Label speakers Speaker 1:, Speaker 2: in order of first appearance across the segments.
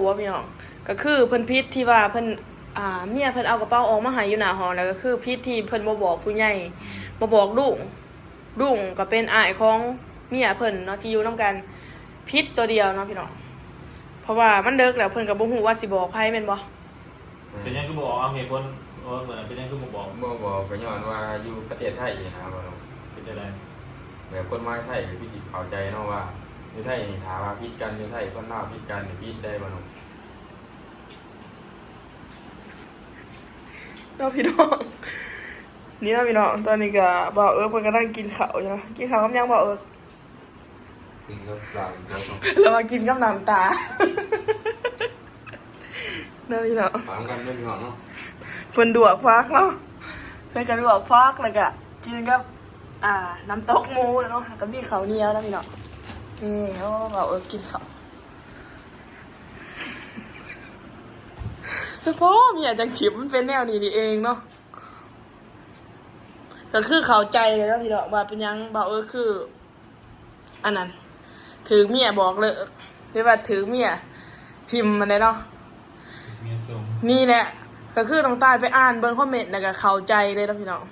Speaker 1: ว่าพี่น้องก็คือเพิ่นพิษที่ว่าเพิ่นเมียเพิ่นเอากระเป๋าออกมาให้อยู่หน้าห้องแล้วก็คือพิษที่เพิ่นบ่บอกผู้ใหญ่บ่บอกลุงก็เป็นอ้ายของเมียเพิ่นเนาะที่อยู่นํกันพิษตัวเดียวเนาะพี่น้องเพราะว่ามันเลิกแล้วเพิ่นก็บ่ฮู้ว่าสิบอกไผแม่นบ่
Speaker 2: เป็นยังคือบอกเอาเหตุผลเหมือนเป็นยังคือบอก
Speaker 3: บอกก็ย้อนว่าอยู่ประเทศไทยนะบ่รู้
Speaker 2: เป็นอะไร
Speaker 3: แบบกฎหมายไทยคือสิเข้าใจเนาะว่าอยู่ไทยนี่ถ้าว่าผิดกันอยู่ไทยคนลาวผิดกันนี่ผิดได้บ่เนาะ
Speaker 1: เนาะพี่น้องนี่นะพี่น้องตอนนี้ก็บ่าวเพิ่นก็นั่งกินข้าวอยู่นะกินข้าวกับหยังบ่าว
Speaker 3: กินกับปลา
Speaker 1: แล้วมากินกับน้ำตาเนาะพี่น้อง
Speaker 3: ถามกันเรื่องพี่น้องเนาะ
Speaker 1: เพิ่นดวกฟักเนาะเพิ่นก็ดวกฟักแล้วก็กินกับน้ำตกหมูแล้วเนาะก็มีข้าวเหนียวนะพี่น้องนี่เขาบอกกินข้าวเฉพาะมีอาจจะขิมมันเป็นแนวนี้นี่เองเนาะก็คือเข้าใจเลยนะพี่น้องว่าเป็นยังบอกคืออันนั้นถือเมียบอกเลยหรือว่าถือเมียทิมมันเลยเนาะนี่แหละก็คือน้องตายไปอ่านเบิ่งคอมเมนต์แล้วก็เข้าใจเลยนะพี่น้อง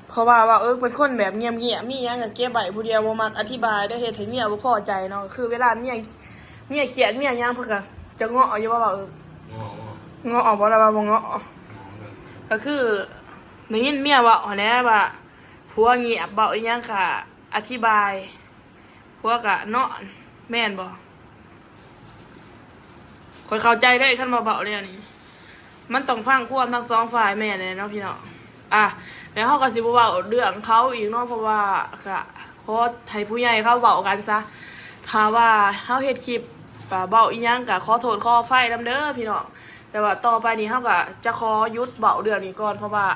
Speaker 1: เพราะว่าเป็นคนแบบเงียบๆมีหยังก็เก็บไว้ผู้เดียวบ่มักอธิบายได้เฮ็ดให้เมียบ่พอใจเนาะคือเวลาเมียเครียดเมียหยังเพิ่นก็จะเงาะอยู่ว่าเงาะบ่ล่ะว่าบ่เงาะก็คือได้ยินเมียเว้าแหน่ว่าผัวเงียบเว้าอีหยังก็อธิบายผัวก็นอนแม่นบ่ข้อยเข้าใจได้คันว่าเว้าเลยอันนี้มันต้องฟังความทั้งสองฝ่ายแม่นเลยเนาะพี่น้องแล้วเขาก็สิบ่เว้าเรื่องเขาอีกเนาะเพราะว่าก็ขอให้ผู้ใหญ่เขาเว้ากันซะถ้าว่าเฮาเฮ็ดคลิปเว้าอีหยังก็ขอโทษขออภัยนำเด้อพี่น้องแต่ว่าต่อไปนี้เฮาก็จะขอหยุดเว้าเรื่องนี้ก่อนเพราะว่า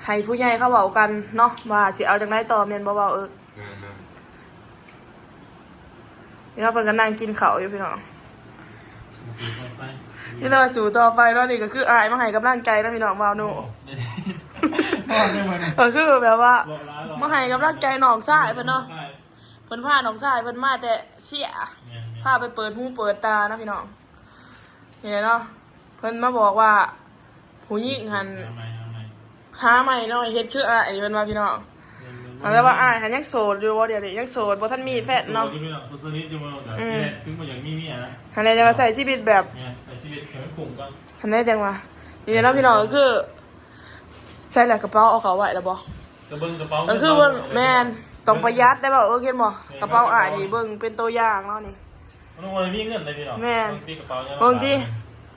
Speaker 1: ให้ผู้ใหญ่เขาเว้ากันเนาะว่าสิเอาจังได๋ต่อแม่นบ่เว้านี่เราเพิ่นก็นั่งกินข้าวอยู่พี่น้องนี่เราสู่ต่อไปเนาะนี่ก็คืออายมาให้กำลังใจนะพี่น้องบ่าวโนก็คือแบบว่ามาให้กำลังใจน้องชายเพิ่นเนาะเพิ่นพาน้องชายเพิ่นมาแต่เชี่ยพาไปเปิดหูเปิดตานะพี่น้องนี่เนาะเพิ่นมาบอกว่าผู้หญิงหันหาใหม่เนาะเฮ็ดคืออายนี่เพิ่นว่าพี่น้องแล้วว่าอายหันยังโสดอยู่บ่เดี๋ยวนี้ยังโสดบ่ทันมีแฟนเนาะ
Speaker 2: ถึงบ่อย่างมีเมียนะ
Speaker 1: หันได้จะมาใส่ชีวิตแบบ
Speaker 2: ชีวิตแข็งขุ่มก่อน
Speaker 1: หันได้จังว่านี่เนาะพี่น้องก็คือใส่แหละกระเป๋าเอาเขาไว้แล้วบ่
Speaker 2: กระเป๋า
Speaker 1: ก็คือเบิ่งแม่นต้องประหยัดได้บ่เห็นบ่กระเป๋าอ้ายนี่เบิ่งเป็นตัวอย่างเนาะนี่
Speaker 2: มันบ่มีเงินเลยพี่น้อง
Speaker 1: แม่น
Speaker 2: กระเป๋า
Speaker 1: เบิ่งติ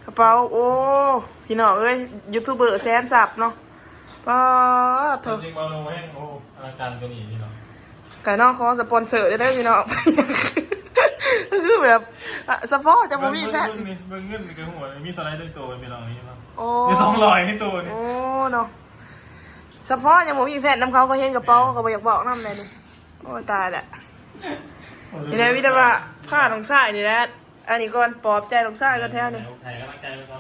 Speaker 1: กระเป๋าโอ้พี่น้องเอ้ยยูทูบเบอร์แสนซับเนาะป้าเถอะ
Speaker 2: จริงๆมาลงให้โอ้อลังการกว่านี้พี่น้อง
Speaker 1: ไก่น้องขอสปอนเซอร์ได้พี่น้องก็คือแบบสปอร์ตจะบ่มีแฟน
Speaker 2: เบิ่งเงินกับหัวมีสไลด์ด้วยตัวพี่น้องนี่เนาะ
Speaker 1: โอ้
Speaker 2: มี200ให้ตัวนี่
Speaker 1: โอ้เนาะเฉพาะยังบ่มีแฟนนำเขาเห็นกระเป๋าก็บ่อยากบอกนำเลยนี่โอ้ตายแหละนี่นะพี่ตาว่าผ้าน้องชายนี่แหละอันนี้ก่อนปลอบใจน้องชายก่อนแท้นี่
Speaker 2: ให้กำลังใจไปก่อน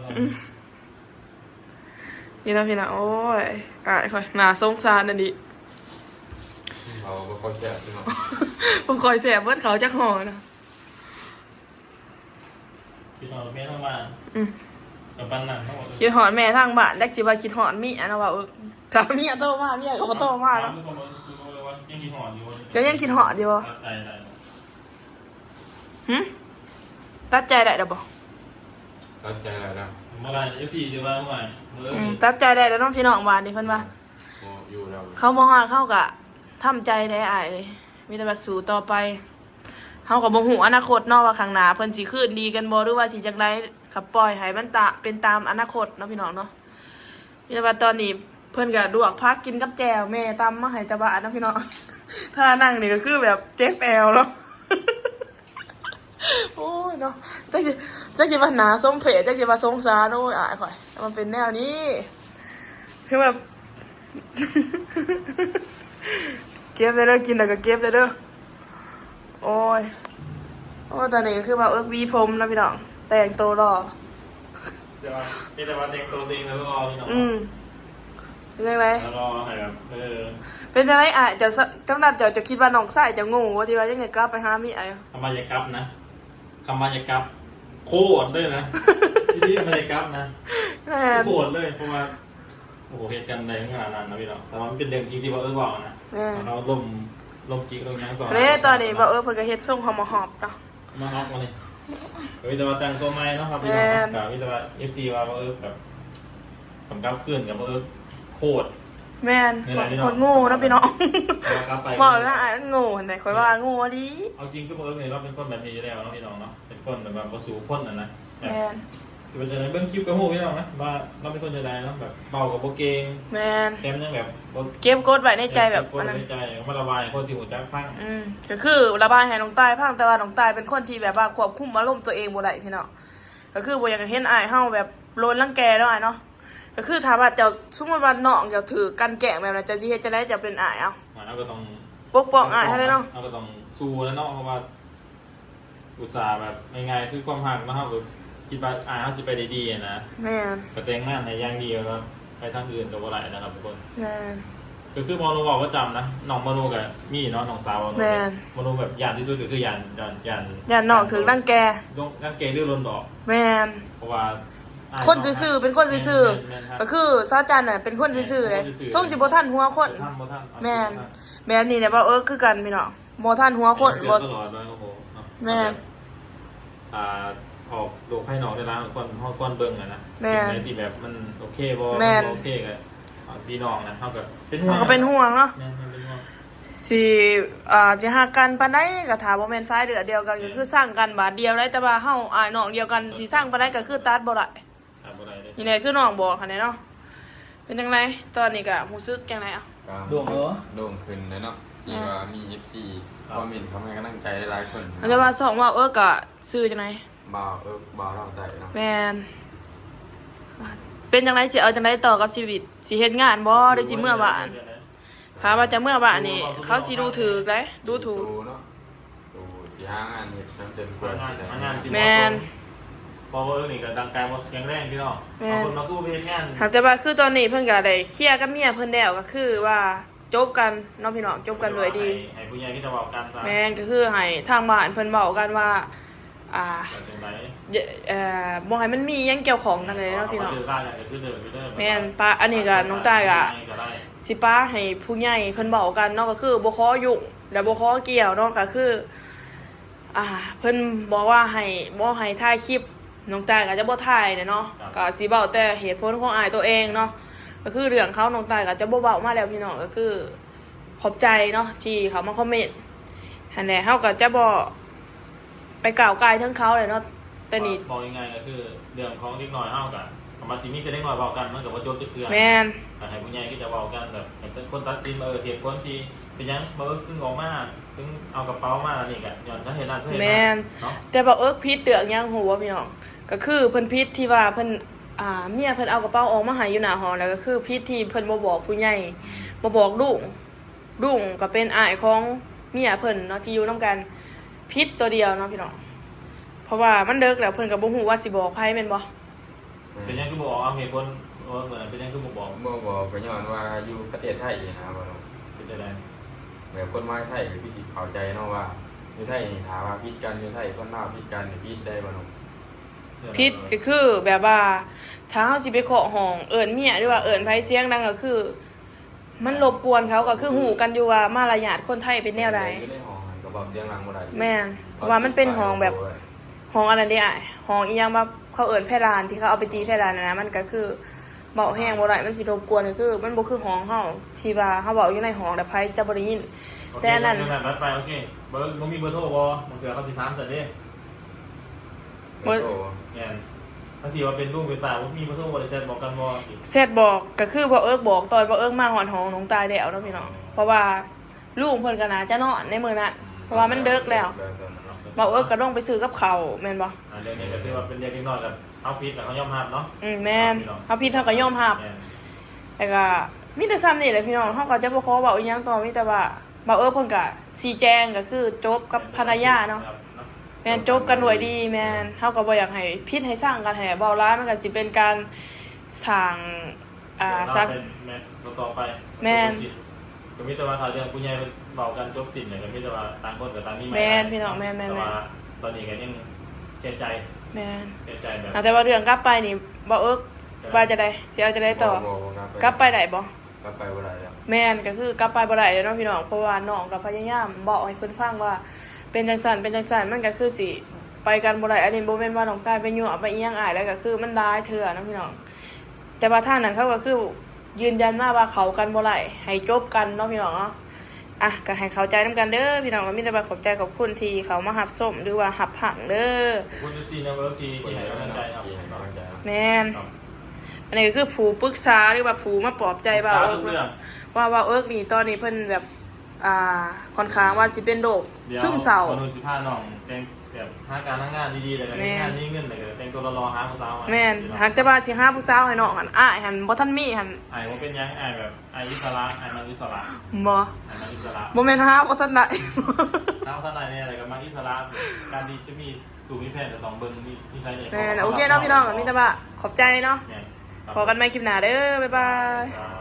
Speaker 1: นี่นะพี่นะโอ้ยค่อยหน้าสงสารนั่นดิ
Speaker 3: เอาบ่ค่อยแซ่บพี่น้อง
Speaker 1: บ่ค่อยแซ่บเบิดเขาจักห่อนะ
Speaker 2: คิดฮอดแม่ทางบ้านกับปันนั่นทั้งหมด
Speaker 1: คิดฮอดแม่ทางบ้านจักสิว่าคิดฮอดเมียนะว่าถ้าเมียโตมาเมียก็บ่โตมาเนาะ
Speaker 2: ยังคิดฮอดอยู่
Speaker 1: จะยังคิดฮอดอยู่บ่ตัดใจได้ดอกบ่
Speaker 3: ตัดใจได้แล้ว
Speaker 2: เมื่อไหร่ FC สิว่าเมื่อไหร่
Speaker 1: ตัดใจได้แล้วน้องพี่น้องบ้านนี่เพิ่นว่า
Speaker 3: อยู่แล้ว
Speaker 1: เขาบ่ฮอดเขาก็ทำใจได้อ้ายมีแต่ว่าสู้ต่อไปเฮาก็บ่ฮู้อนาคตเนาะว่าข้างหน้าเพิ่นสิคืนดีกันบ่หรือว่าสิจังไดก็ปล่อยให้มันเป็นตามอนาคตเนาะพี่น้องเนาะมีแต่ว่าตอนนี้เพิ่นก็ลวกผักกินกับแจ่วแม่ตำมาให้ตาบ้านเนาะพี่น้องถ้านั่งนี่ก็คือแบบเจ็บแอวเนาะโอ้ยเนาะจักสิว่าหนาส้มเผยจักสิว่าสงสารโอ้ยข่อยมันเป็นแนวนี้คือแบบเก็บได้เด้อกินแล้วก็เก็บได้เด้อโอ้ยตอนนี้ก็คือว่าวีผมนะพี่น้องแต่งตัวรอ
Speaker 2: แต่ว่าแต่งตัวเองแล้วรอพี่น้อง
Speaker 1: เป็นยังไง
Speaker 2: รอให้แบบ
Speaker 1: เป็นยังไงจะตั้งแต่จะคิดว่าน้องชายจะงงว่าที่ว่ายังไงกลับไปหามีไอ้
Speaker 2: คำมายากลับนะคำมายากลับ โคตรเลยนะที่นี่ไม่ได้กลับนะ
Speaker 1: แม่น
Speaker 2: โคตรเลยเพราะว่าโอ้โหเหตุการณ์ใดขนาดนั้นนะพี่น้องแต่ว่ามันเป็นเรื่องจริงที่ว่าบอกนะ
Speaker 1: แม่น
Speaker 2: เราลมจิกลมยังก่อน
Speaker 1: เด้ตอนนี้บ่เพิ่นก็เฮ็ดส่งหอมหอบเนาะ
Speaker 2: มาฮอกมาเลยวิทยาแต่งตัวใหม่เนาะครับพี่น้องกับวิทยาFC ว่าแบบกำกับขึ้นกับโคตร
Speaker 1: แม่น
Speaker 2: นี่แหละพี่น้อง
Speaker 1: คนโง่เนาะพี่น้อง
Speaker 2: กลับไป
Speaker 1: บอกแล้วอ้ายมันโง่แต่ข่อยว่าโง่ดิ
Speaker 2: เอาจริงคือเนี่ยเราเป็นคนแบบนี้อยู่แล้วเนาะพี่น้องเนาะเป็นคนแบบว่าสู่คนนะ
Speaker 1: แม่น
Speaker 2: จะเป็นอะไรเบื้องคลิปกับหูพี่น้องนะว่าเราเป็นคนใจได้เนาะแบบเบากับโบเกง
Speaker 1: แม่น
Speaker 2: แถมยังแบบ
Speaker 1: เก็บกดไว้ในใจแบบ
Speaker 2: คน
Speaker 1: อันนั้น
Speaker 2: ในใจมาระบายคนที่หัวใจพัง
Speaker 1: ก็คือระบายให้น้องตายพังแต่ว่าน้องตายเป็นคนที่แบบว่าควบคุมอารมณ์ตัวเองบ่ได้พี่น้องก็คือบ่อยากให้เห็นอ้ายเฮาแบบโลนรังแกเนาะอ้ายเนาะก็คือถ้าว่าเจ้าสมมุติว่าน้องเจ้าถือกันแกล้งแบบนั้นจะสิเฮ็ดจังได๋จะเป็นอ้ายเอา
Speaker 2: เราก็ต้อง
Speaker 1: ปกป้องอ้ายให้ได้เนาะ
Speaker 2: เราก็ต้องสู้แล้วเนาะเพราะว่าอุตส่าห์แบบง่ายๆคือความหักเนาะครับคิดว่าเขาจะไปดีๆนะ
Speaker 1: แม่น
Speaker 2: กระเตงงานในย่างเดียวครับไปทางอื่นกับอะไรนะครับทุกคน
Speaker 1: แม่น
Speaker 2: ก็คือมโนบอกว่าจำนะน้องมโนกับมี่เนาะน้องสาว
Speaker 1: แม่น
Speaker 2: มโนแบบยานที่สุดก็คือยาน
Speaker 1: อย่าน้องถือรังแก
Speaker 2: ร่างเกย์ดื้อรนดอก
Speaker 1: แม่น
Speaker 2: เพราะว่า
Speaker 1: คนซื่อๆเป็นคนซื่อๆก็คือซาจันน่ะเป็นคนซื่อๆเลยส่งสิบ่ทันหัวคน
Speaker 2: ท่าน
Speaker 1: แม่นแบบนี้เนี่ยว่าคือกันพี่น้องบ่ทันหัวคนบ่
Speaker 2: ตลอดเลยโอ้โห
Speaker 1: แม่น
Speaker 2: ออกดูให้น้องได้แล้วคนห้องก้อนเบิ่งอะนะ
Speaker 1: แม่น
Speaker 2: สิ่งไหนที่แบบมันโอเคบ่
Speaker 1: แม่น
Speaker 2: โอเคกับพี่น้องนะเท่ากับเป็นห่ว
Speaker 1: มัน
Speaker 2: ง
Speaker 1: ก็เป็นห่วงเนาะ
Speaker 2: แม่นเป็นห่วง
Speaker 1: สิหากันปานใดก็ถามบ่แม่นสายเดือดเดียวกันก็คือสร้างกันบาทเดียวได้แต่ว่าเฮาอ้ายน้องเดียวกันสิสร้างปานใดก็คือตัดบ่ได้
Speaker 2: ครับบ่ได้เลย
Speaker 1: นี่แหละคือน้องบอกคั่นแหละเนาะเป็นจังไดตอนนี้ก็รู้สึกจังไดอ่ะ
Speaker 3: โด่งขึ้นเลยเนาะที่ว่ามี FC คอมเมนต์เขาให้กำลังใจหลายคน
Speaker 1: อันจะว่าสองว่าก็ซื้อจังได
Speaker 3: บ่าวบ่าวเราได้เนาะ
Speaker 1: แม่นเป็นจังไดสิเอาจังไดต่อกับชีวิตสิเฮ็ดงานบ่ได้สิเมื่อบ้านถ้าว่าจะเมื่อบ้านนี่เขาสิดูถูกเด้ดูถูก
Speaker 3: สู้เนาะสู้สิหางานเฮ็ดจนกว่าสิได้
Speaker 2: งานที่
Speaker 1: แม่น
Speaker 2: พอนี่ก็ดังกายบ่แข็งแรงพี่น้อง
Speaker 1: แม่น
Speaker 2: บางคนมากู้ไปเฮ็ดงาน
Speaker 1: หากแต่ว่าคือตอนนี้เพิ่นก็ได้เคลียร์กับเมียเพิ่นแล้วก็คือว่าจบกันเนาะพี่น้องจบกันด้วยดี
Speaker 2: ให้ผู้ใหญ่ที่จะบอกกันซะ
Speaker 1: แม่นก็คือให้ทางบ้านเพิ่นเว้ากันว่า
Speaker 2: จังได๋
Speaker 1: บ่ให้มันมีหยังเกี่ยวของกันเลยเนาะพี่น้อง
Speaker 2: เดือดร้อนก็คือเดือดอยู่เด้อ
Speaker 1: แม่นป้าอันนี้ก็น้องตายก็
Speaker 2: ได้
Speaker 1: สิป้าให้ผู้ใหญ่เพิ่นเว้ากันเนาะก็คือบ่ขอยุ่งและบ่ขอเกี่ยวเนาะก็คือเพิ่นบอกว่าให้บ่ให้ถ่ายคลิปน้องตายก็จะบ่ถ่ายเนาะก็สิเว้าแต่เหตุผลของอ้ายตัวเองเนาะก็คือเรื่องเขาน้องตายก็จะบ่เว้ามาแล้วพี่น้องก็คือขอบใจเนาะที่เขามาคอมเมนต์หั่นแหละเฮาก็จะบ่ไปกล่าวกายทั้งเขาเลยเนาะแต่นี่
Speaker 2: บอกยังไงก็คือเรื่องของเด็กน้อยเฮากันมาสิมีแต่เด็กน้อยเว้ากันมันก็บ่จบจักเทื่อ
Speaker 1: แม่น
Speaker 2: แต่ให้ผู้ใหญ่ก็จะเว้ากันแบบให้คนตัดสินเหตุผลที่เป็นหยังบ่คือออกมาถึงเอากระเป๋ามานี่ก็ย้อนถ้าเฮ็ดนั่นเฮ็ด
Speaker 1: แม่น
Speaker 2: เนาะ
Speaker 1: แต่บอกพิษเดือกยังหัวพี่น้องก็คือเพิ่นพิษที่ว่าเพิ่นเมียเพิ่นเอากระเป๋าออกมาให้อยู่หน้าห้องแล้วก็คือพิษที่เพิ่นบ่บอกผู้ใหญ่บ่บอกลุงก็เป็นอ้ายของเมียเพิ่นเนาะที่อยู่นํกันพิษตัวเดียวเนาะพี่น้องเพราะว่ามันเดึกแล้วเพิ่นก็บ่ฮู้ว่าสิบอกไผแม่นบ่
Speaker 2: เป็นหยังคือบ่เอาเหตุผลเหมือนเป็นหยังคือบ่บอก
Speaker 3: บ่ก็ย้อนว่าอยู่ประเทศไทยนะบ่เนาะ
Speaker 2: เป็นจังได๋
Speaker 3: แบบกฎหมายไทยก็สิเข้าใจเนาะว่าอยู่ไทยนี่ถ้าว่าผิดกันอยู่ไทยคนลาวผิดกันนี่ผิดได้บ่เนาะ
Speaker 1: พิษก็คือแบบว่าถ้าเฮาสิไปเคาะห้องเอิ้นเมียหรือว่าเอิ้นไผเสียงดังก็คือ มันรบกวนเขาก็คือฮู้กันอยู่ว่ามารยาทคนไทยเป็นแนวใด
Speaker 3: อยู่ในห้องหันก็บอกเสียงดังบ่ได้
Speaker 1: แม่นเพราะว่ามันเป็นห้องแบบห้องอะไรเนี่ยห้องอีหยังว่าเขาเอิ้นแพร่านที่เขาเอาไปตีแพร่านนะมันก็คือเบาแห้งบ่ได้มันสิรบกวนก็คือ มันบ่คือห้องเฮาที่ว่าเฮาเว้าอยู่ในห้องแล้วไผจะบ่ได้ยิน แต่อันนั้น
Speaker 2: บัดไปโอเคเบอร์บ่มีเบอร์โทรบ่มันเกิดเขาสิถามซะเด้
Speaker 3: โอ้
Speaker 2: แม่นบางทีว่าเป็นลูกเป็นป่าบ่มีเบอร์โทรบ่ได้แชทบอกกันบ่
Speaker 1: เสร็จบอกก็คือบ่บอกตอนบ่มาฮอดห้องน้องตายแล้วเนาะพี่น้องเพราะว่าลูกเพิ่นก็น่าจะนอนในมื้อนั้นเพราะว่ามันดึกแล้วบ่ก็ต้องไปซื้อกับข้าวแม่นบ่
Speaker 2: เรื่องนี้ก็คือว่าเป็นเรื่องนิดหน่อยกับเอาผิดแต่เขายอมรับเนาะ
Speaker 1: แม่นเฮาผิดเฮาก็ยอมรับแต่ก็มีแต่ซ้ำนี่แหละพี่น้องเฮาก็จะบ่ขอเว้าอีหยังต่อมีแต่ว่าบ่เพิ่นก็ชี้แจงก็คือจบกับภรรยาเนาะ แม่นจบกันด้วยดีแม่นเฮาก็บ่อยากให้พิษให้สร้างกันให้เบาร้ายมันก็สิเป็นการสร้างสร้าง
Speaker 2: แม่ต่อไป
Speaker 1: แม่น
Speaker 2: ก็มีแต่ว่าถ้าเรื่องผู้ใหญ่เบากันจบสิ้นเนี่ยก็มีแต่ว่าต่างคนกับต่างมี
Speaker 1: แม่นพี่น้องแม่น
Speaker 2: แต่ว่าตอนนี้ก็ยังเสียใจ
Speaker 1: แม่น
Speaker 2: เสียใจแบบ
Speaker 1: แต่ว่าเรื่องกลับไปนี่บ่เอิกว่าจะได้สิเอาจะได้ต่อ
Speaker 3: บ่
Speaker 1: กลับไปได้บ่
Speaker 3: กลับไปบ่ได้แล้ว
Speaker 1: แม่นก็คือกลับไปบ่ได้เด้อเนาะพี่น้องเพราะว่าน้องก็พยายามบอกให้เพิ่นฟังว่าเป็นจังซั่นมันก็คือสิไปกันบ่ได้อันนี้บ่แม่นว่าน้องชายไปยั่วไปอีหยังอ้ายแล้วก็คือมันร้ายเถื่อนะพี่น้องแต่ว่าท่านนั้นเขาก็คือยืนยันมาว่าเขากันบ่ได้ให้จบกันเนาะพี่น้องเนาะอ่ะก็ให้เข้าใจนํกันเด้อพี่น้องก็มีแต่ว่าขอบใจขอบคุณที่เขามารับส้มหรือว่ารับผังเด้อ
Speaker 2: ขอบคุณทุกซีนะเวิร์กที่
Speaker 3: คน
Speaker 2: ให้
Speaker 3: เดียว
Speaker 2: กำลัง
Speaker 3: เนาะ
Speaker 2: ใจครับ
Speaker 3: ที่ให้กำลังใจเนาะ
Speaker 1: แม่น
Speaker 2: ครับ
Speaker 1: อันนี้ก็คือผู้ปรึกษาหรือว่าผู้มาปลอบใจบ่าว
Speaker 2: สา
Speaker 1: เอิ
Speaker 2: ธุ
Speaker 1: ก
Speaker 2: เรื่อง
Speaker 1: ว่าเอิกนี่ตอนนี้เพิ่นแบบค่อนข้างว่าสิเป็นโรค
Speaker 2: ดี๋ยว
Speaker 1: ซึมเศร้า
Speaker 2: คนนู้นสิพาน้องแต่งแบบหาการทำงานดีๆแล้วก็
Speaker 1: แม่
Speaker 2: งานนี้เงินแล้วก็แต่งตัวรอๆหาผู้สาวมา
Speaker 1: แม่นหากแต่ว่าสิหาผู้สาวให้น้องหั่นอ้ายหั่นบ่ทันมีหั่น
Speaker 2: ไอ้ว่าเป็นยังไอ้แบบไอ้อิสระไอ้มันอิสระ
Speaker 1: บ่
Speaker 2: ไอ้มันอิสระ
Speaker 1: บ่แม่นหาบ่ทันได้
Speaker 2: น้ำท่านไหนเนี่ยอะไรกับมันอิสระการดีจะมีสู่มีแผนแต่ต้องเบิ่งมีนิสัยเนี่ย
Speaker 1: แม่นโอเคเนาะพี่น้องก็มีแต่ว่าขอบใจเนาะ
Speaker 2: เนี่ยครับ
Speaker 1: พอกันใหม่คลิปหน้าเด้อบ๊ายบาย
Speaker 2: ครับ